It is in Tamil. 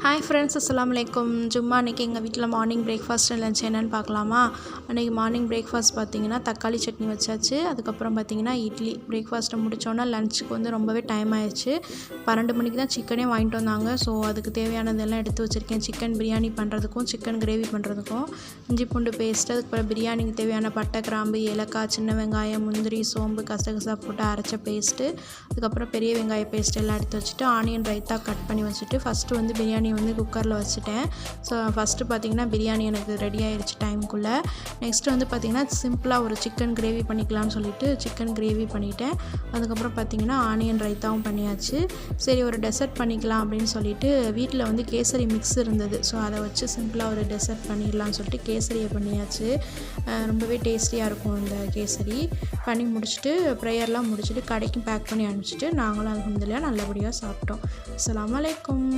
ஹாய் ஃப்ரெண்ட்ஸ், அஸ்ஸலாமு அலைக்கும். சும்மா அன்றைக்கி எங்கள் வீட்டில் மார்னிங் பிரேக்ஃபாஸ்ட் அண்ட் லன்ச் என்னென்னு பார்க்கலாமா? அன்றைக்கி மார்னிங் பிரேக்ஃபாஸ்ட் பார்த்திங்கன்னா தக்காளி சட்னி வச்சாச்சு. அதுக்கப்புறம் பார்த்திங்கன்னா இட்லி. பிரேக்ஃபாஸ்ட்டை முடித்தோன்னா லஞ்சுக்கு வந்து ரொம்பவே டைம் ஆயிடுச்சு. 12 மணிக்கு தான் சிக்கனே வாங்கிட்டு வந்தாங்க. ஸோ அதுக்கு தேவையானதெல்லாம் எடுத்து வச்சுருக்கேன். சிக்கன் பிரியாணி பண்ணுறதுக்கும் சிக்கன் கிரேவி பண்ணுறதுக்கும் இஞ்சி பூண்டு பேஸ்ட்டு, அதுக்கப்புறம் பிரியாணிக்கு தேவையான பட்டை, கிராம்பு, ஏலக்காய், சின்ன வெங்காயம், முந்திரி, சோம்பு, கசகசா போட்டு அரைச்ச பேஸ்ட்டு, அதுக்கப்புறம் பெரிய வெங்காய பேஸ்ட் எல்லாம் எடுத்து வச்சுட்டு ஆனியன் ரைத்தா கட் பண்ணி வச்சுட்டு ஃபஸ்ட்டு வந்து பிரியாணி வந்து குக்கரில் வச்சுட்டேன். ஸோ ஃபஸ்ட்டு பார்த்திங்கன்னா பிரியாணி எனக்கு ரெடி ஆகிடுச்சு டைமுக்குள்ளே. நெக்ஸ்ட்டு வந்து பார்த்திங்கன்னா சிம்பிளாக ஒரு சிக்கன் கிரேவி பண்ணிக்கலாம்னு சொல்லிட்டு சிக்கன் கிரேவி பண்ணிவிட்டேன். அதுக்கப்புறம் பார்த்திங்கன்னா ஆனியன் ரைத்தாவும் பண்ணியாச்சு. சரி, ஒரு டெசர்ட் பண்ணிக்கலாம் அப்படின்னு சொல்லிட்டு வீட்டில் வந்து கேசரி மிக்ஸ் இருந்தது. ஸோ அதை வச்சு சிம்பிளாக ஒரு டெசர்ட் பண்ணிடலாம்னு சொல்லிட்டு கேசரியை பண்ணியாச்சு. ரொம்பவே டேஸ்டியாக இருக்கும் இந்த கேசரி. பண்ணி முடிச்சுட்டு ப்ரேயர்லாம் முடிச்சுட்டு கடைக்கும் பேக் பண்ணி அனுப்பிச்சிட்டு நாங்களும் அல்ஹம்துலில்லாஹ் நல்லபடியாக சாப்பிட்டோம். அஸ்ஸலாமு அலைக்கும்.